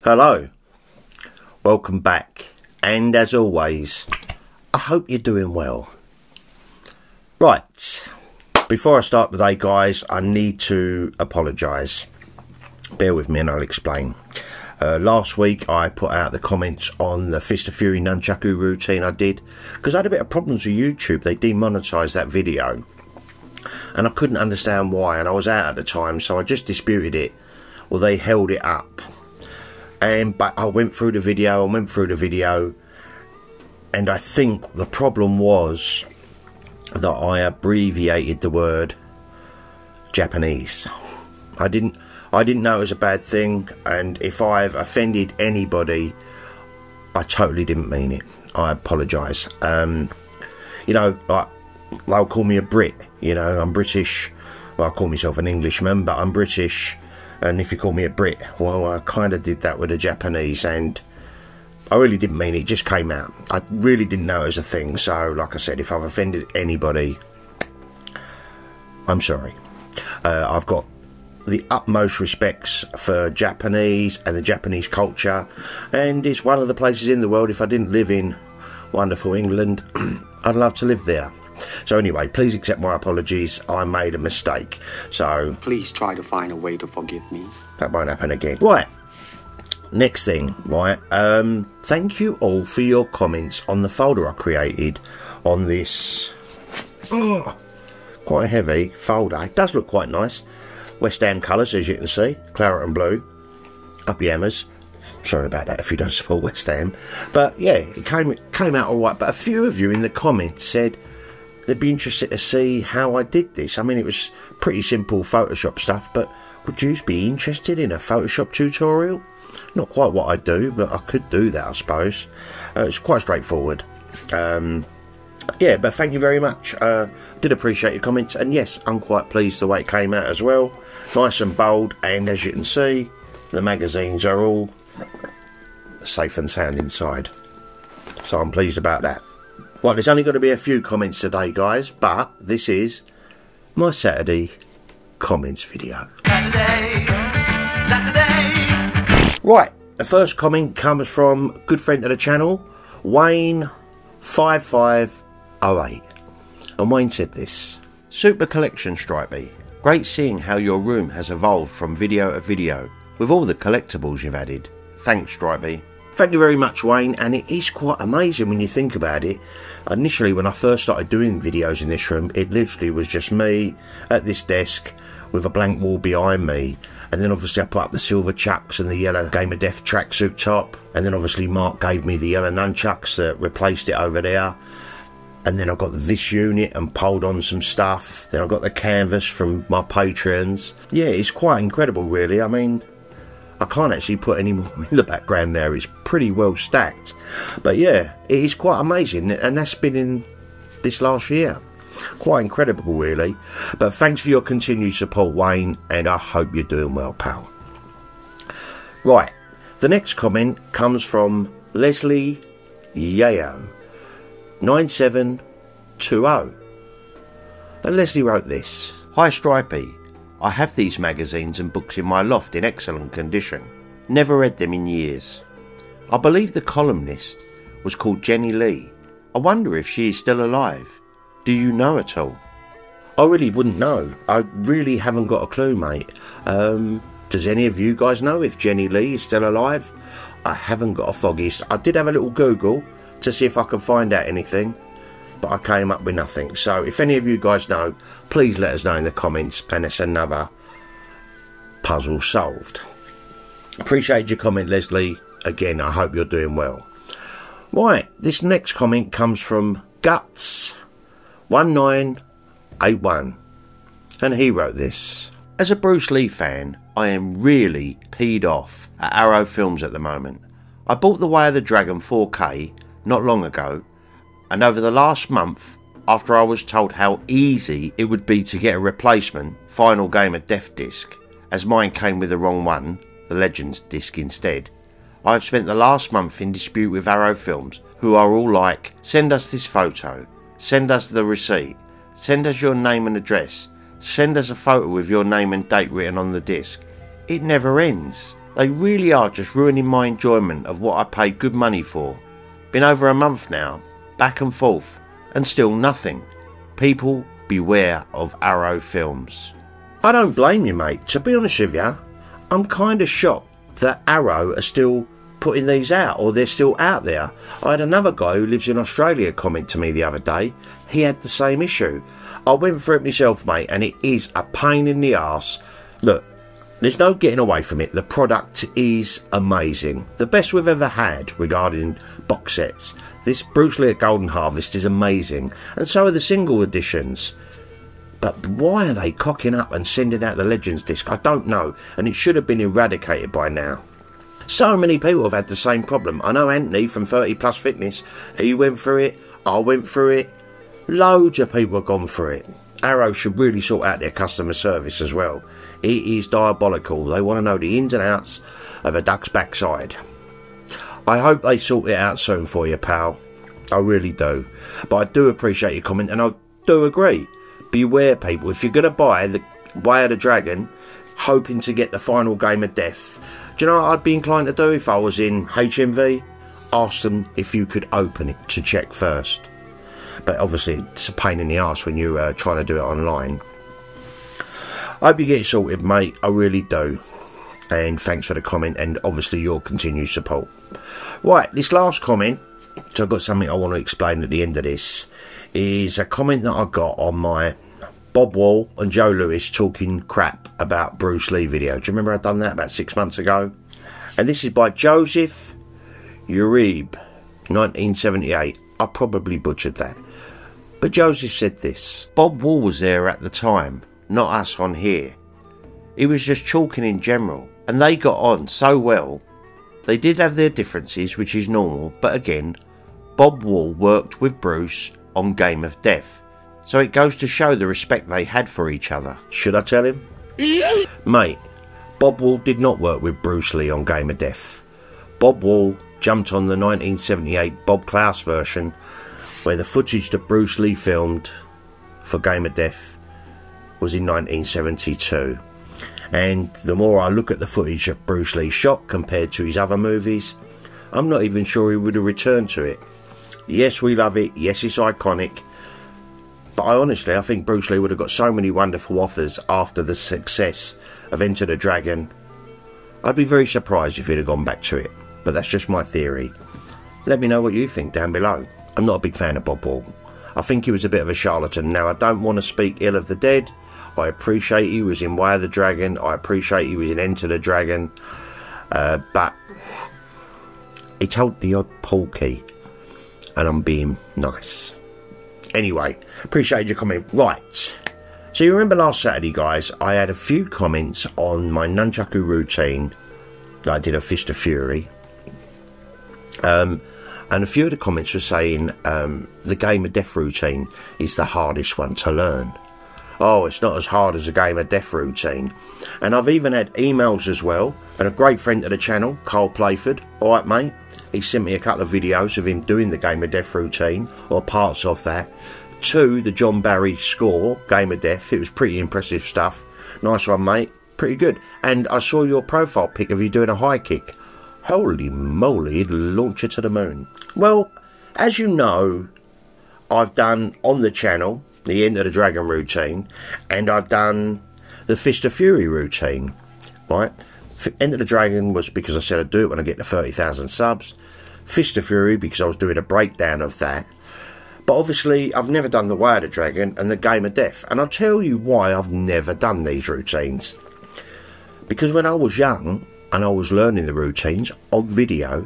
Hello, welcome back, and as always, I hope you're doing well. Right, before I start today guys, I need to apologise. Bear with me and I'll explain. Last week I put out the comments on the Fist of Fury Nunchaku routine I did, because I had a bit of problems with YouTube. They demonetised that video and I couldn't understand why, and I was out at the time, so I just disputed it. Well, they held it up. But I went through the video and I think the problem was that I abbreviated the word Japanese. I didn't know it was a bad thing, and if I've offended anybody, I totally didn't mean it. I apologise. You know, like, they'll call me a Brit, you know, I'm British. Well, I call myself an Englishman, but I'm British. And if you call me a Brit, well, I kind of did that with the Japanese, and I really didn't mean it. It just came out. I really didn't know it was a thing. So, like I said, if I've offended anybody, I'm sorry. I've got the utmost respects for Japanese and the Japanese culture, and it's one of the places in the world, if I didn't live in wonderful England, I'd love to live there. So anyway, please accept my apologies. I made a mistake. So please try to find a way to forgive me. That won't happen again. Right. Next thing, right. Thank you all for your comments on the folder I created on this quite heavy folder. It does look quite nice. West Ham colours, as you can see. Claret and blue. Up your hammers. Sorry about that if you don't support West Ham. But yeah, it came out alright. But a few of you in the comments said they'd be interested to see how I did this. I mean, it was pretty simple Photoshop stuff, but would you be interested in a Photoshop tutorial? Not quite what I do, but I could do that, I suppose. It's quite straightforward. Yeah, but thank you very much. Did appreciate your comments, and yes, I'm quite pleased the way it came out as well. Nice and bold, and as you can see, the magazines are all safe and sound inside. So I'm pleased about that. Right, there's only going to be a few comments today, guys, but this is my Saturday comments video. Saturday. Right, the first comment comes from a good friend of the channel, Wayne5508. And Wayne said this: Super collection, Stripey. Great seeing how your room has evolved from video to video with all the collectibles you've added. Thanks, Stripey. Thank you very much, Wayne, and it is quite amazing when you think about it. Initially, when I first started doing videos in this room, it literally was just me at this desk with a blank wall behind me, and then obviously I put up the silver chucks and the yellow Game of Death tracksuit top, and then obviously Mark gave me the yellow nunchucks that replaced it over there, and then I got this unit and pulled on some stuff, then I got the canvas from my patrons. Yeah, it's quite incredible really. I mean, I can't actually put any more in the background there. It's pretty well stacked. But yeah, it is quite amazing. And that's been in this last year. Quite incredible, really. But thanks for your continued support, Wayne. And I hope you're doing well, pal. Right. The next comment comes from Leslie Yao 9720. And Leslie wrote this: Hi, Stripey. I have these magazines and books in my loft in excellent condition. Never read them in years. I believe the columnist was called Jenny Lee. I wonder if she is still alive. Do you know at all? I really wouldn't know. I really haven't got a clue, mate. Does any of you guys know if Jenny Lee is still alive? I haven't got a foggiest. I did have a little Google to see if I could find out anything, but I came up with nothing. So if any of you guys know, please let us know in the comments, and it's another puzzle solved. Appreciate your comment, Leslie. Again, I hope you're doing well. Right, this next comment comes from Guts1981, and he wrote this: As a Bruce Lee fan, I am really peed off at Arrow Films at the moment. I bought The Way of the Dragon 4K not long ago, and over the last month, after I was told how easy it would be to get a replacement Final Game of Death disc, as mine came with the wrong one, the Legends disc instead, I have spent the last month in dispute with Arrow Films, who are all like, send us this photo, send us the receipt, send us your name and address, send us a photo with your name and date written on the disc. It never ends. They really are just ruining my enjoyment of what I paid good money for. Been over a month now, back and forth, and still nothing. People beware of Arrow films. I don't blame you, mate. To be honest with you, I'm kind of shocked that Arrow are still putting these out, or they're still out there. I had another guy who lives in Australia comment to me the other day. He had the same issue. I went for it myself, mate, and it is a pain in the arse. Look, there's no getting away from it. The product is amazing. The best we've ever had regarding box sets. This Bruce Lee at Golden Harvest is amazing, and so are the single editions. But why are they cocking up and sending out the Legends disc? I don't know, and it should have been eradicated by now. So many people have had the same problem. I know Anthony from 30 Plus Fitness, he went through it, I went through it. Loads of people have gone through it. Arrow should really sort out their customer service as well. It is diabolical. They want to know the ins and outs of a duck's backside. I hope they sort it out soon for you, pal. I really do. But I do appreciate your comment, and I do agree. Beware, people. If you're going to buy the Way of the Dragon, hoping to get the final game of death, do you know what I'd be inclined to do if I was in HMV? Ask them if you could open it to check first. But obviously it's a pain in the arse when you're trying to do it online. I hope you get it sorted, mate. I really do. And thanks for the comment, and obviously your continued support. Right, this last comment, so I've got something I want to explain at the end of this, is a comment that I got on my Bob Wall and Joe Lewis talking crap about Bruce Lee video. Do you remember I'd done that about 6 months ago? And this is by Joseph Uribe, 1978. I probably butchered that. But Joseph said this: Bob Wall was there at the time, not us on here. He was just talking in general, and they got on so well. They did have their differences, which is normal, but again, Bob Wall worked with Bruce on Game of Death, so it goes to show the respect they had for each other. Should I tell him? Mate, Bob Wall did not work with Bruce Lee on Game of Death. Bob Wall jumped on the 1978 Bob Klaus version, where the footage that Bruce Lee filmed for Game of Death was in 1972. And the more I look at the footage that Bruce Lee shot compared to his other movies, I'm not even sure he would have returned to it. Yes, we love it. Yes, it's iconic. But I think Bruce Lee would have got so many wonderful offers after the success of Enter the Dragon. I'd be very surprised if he'd have gone back to it. But that's just my theory. Let me know what you think down below. I'm not a big fan of Bob Wall. I think he was a bit of a charlatan. Now, I don't want to speak ill of the dead. I appreciate he was in Way of the Dragon. I appreciate he was in Enter the Dragon. But he told the odd porky. And I'm being nice. Anyway, appreciate your comment. Right. So you remember last Saturday, guys, I had a few comments on my Nunchaku routine that I did a Fist of Fury. And a few of the comments were saying the Game of Death routine is the hardest one to learn. Oh, it's not as hard as a Game of Death routine. And I've even had emails as well. And a great friend of the channel, Carl Playford. Alright, mate. He sent me a couple of videos of him doing the Game of Death routine, or parts of that, to the John Barry score, Game of Death. It was pretty impressive stuff. Nice one, mate. Pretty good. And I saw your profile pic of you doing a high kick. Holy moly, it'll launch you to the moon. Well, as you know, I've done on the channel the Enter the Dragon routine, and I've done the Fist of Fury routine, right? Enter the Dragon was because I said I'd do it when I get to 30,000 subs. Fist of Fury because I was doing a breakdown of that. But obviously I've never done the Way of the Dragon and the Game of Death, and I'll tell you why I've never done these routines. Because when I was young and I was learning the routines on video,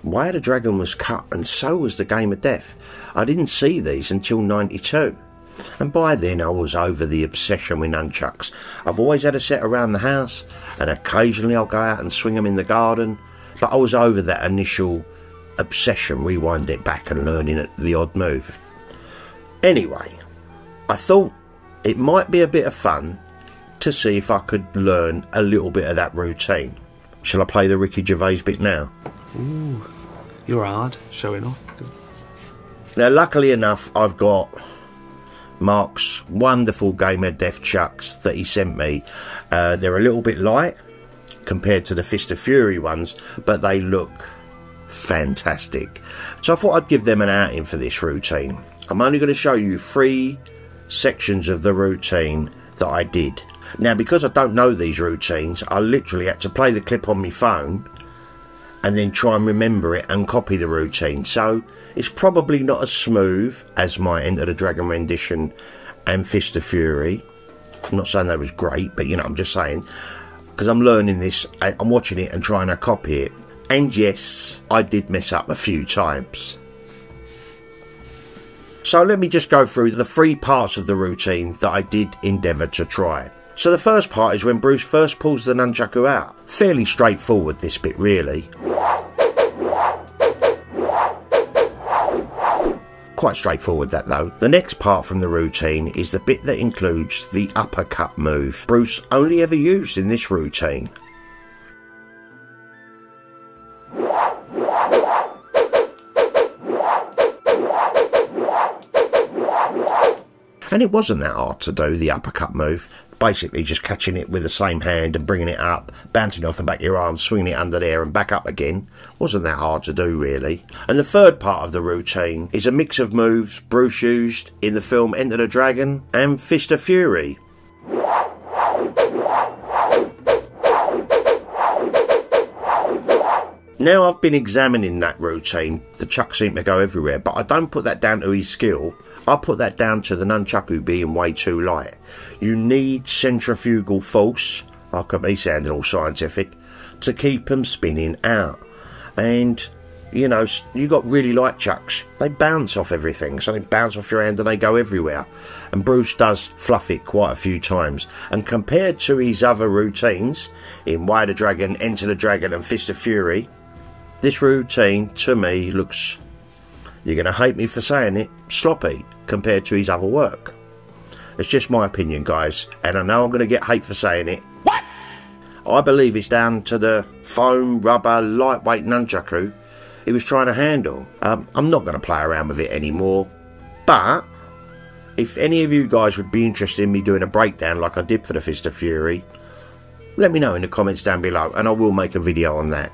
Way of the Dragon was cut and so was the Game of Death. I didn't see these until 92. And by then I was over the obsession with nunchucks. I've always had a set around the house, and occasionally I'll go out and swing them in the garden, but I was over that initial obsession, rewind it back and learning the odd move. Anyway, I thought it might be a bit of fun to see if I could learn a little bit of that routine. Shall I play the Ricky Gervais bit now? Ooh, you're hard showing off. Now, luckily enough, I've got Mark's wonderful Game of Death chucks that he sent me. They're a little bit light, compared to the Fist of Fury ones, but they look fantastic. So I thought I'd give them an outing for this routine. I'm only going to show you 3 sections of the routine that I did. Now, because I don't know these routines, I literally had to play the clip on my phone and then try and remember it and copy the routine. So it's probably not as smooth as my Enter the Dragon rendition and Fist of Fury. I'm not saying that was great, but you know, I'm just saying, because I'm learning this, I'm watching it and trying to copy it. And yes, I did mess up a few times. So let me just go through the 3 parts of the routine that I did endeavour to try. So the first part is when Bruce first pulls the nunchaku out. Fairly straightforward, this bit, really. Quite straightforward, that though. The next part from the routine is the bit that includes the uppercut move Bruce only ever used in this routine. And it wasn't that hard to do, the uppercut move. Basically just catching it with the same hand and bringing it up, bouncing off the back of your arm, swinging it under there and back up again. Wasn't that hard to do, really. And the third part of the routine is a mix of moves Bruce used in the film Enter the Dragon and Fist of Fury. Now I've been examining that routine, the chuck seemed to go everywhere, but I don't put that down to his skill. I put that down to the nunchaku being way too light. You need centrifugal force, like me sounding all scientific, to keep them spinning out. And, you know, you got really light chucks. They bounce off everything, so they bounce off your hand and they go everywhere. And Bruce does fluff it quite a few times. And compared to his other routines, in Way of the Dragon, Enter the Dragon and Fist of Fury, this routine, to me, looks, you're going to hate me for saying it, sloppy compared to his other work. It's just my opinion, guys, and I know I'm going to get hate for saying it. What? I believe it's down to the foam, rubber, lightweight nunchaku he was trying to handle. I'm not going to play around with it anymore, but if any of you guys would be interested in me doing a breakdown like I did for the Fist of Fury, let me know in the comments down below, and I will make a video on that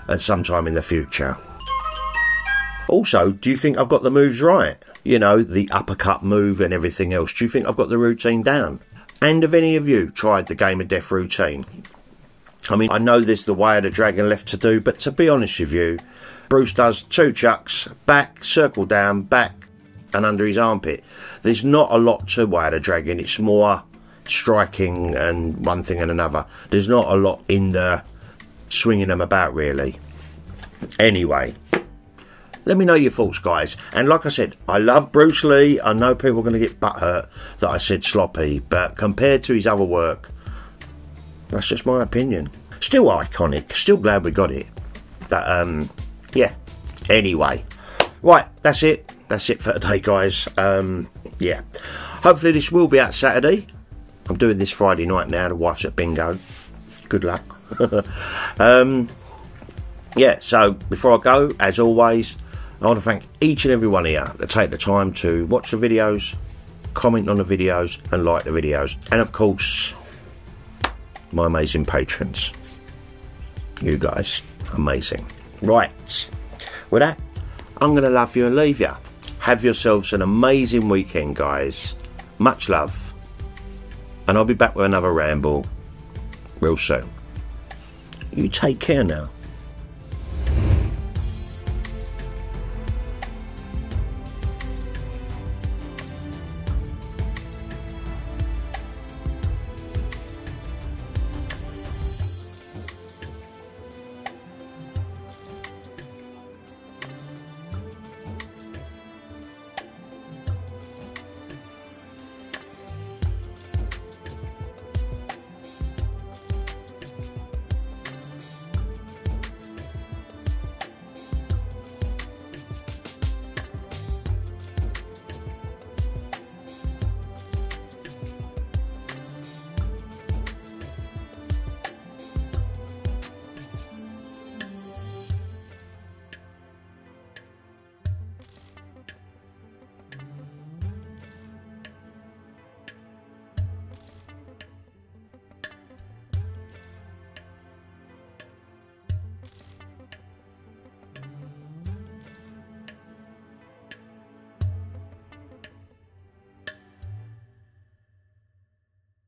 at some time in the future. Also, do you think I've got the moves right? You know, the uppercut move and everything else. Do you think I've got the routine down? And have any of you tried the Game of Death routine? I mean, I know there's the Way of the Dragon left to do, but to be honest with you, Bruce does 2 chucks, back, circle down, back, and under his armpit. There's not a lot to Way of the Dragon. It's more striking and one thing and another. There's not a lot in the swinging them about, really. Anyway, let me know your thoughts, guys. And like I said, I love Bruce Lee. I know people are going to get butthurt that I said sloppy, but compared to his other work, that's just my opinion. Still iconic. Still glad we got it. But, yeah. Anyway. Right, that's it. That's it for today, guys. Yeah. Hopefully this will be out Saturday. I'm doing this Friday night now. The wife's at bingo. Good luck. Yeah, so before I go, as always, I want to thank each and every one of you that take the time to watch the videos, comment on the videos and like the videos, and of course my amazing patrons. You guys, amazing. Right, with that, I'm going to love you and leave you. Have yourselves an amazing weekend, guys. Much love, and I'll be back with another ramble real soon. You take care now.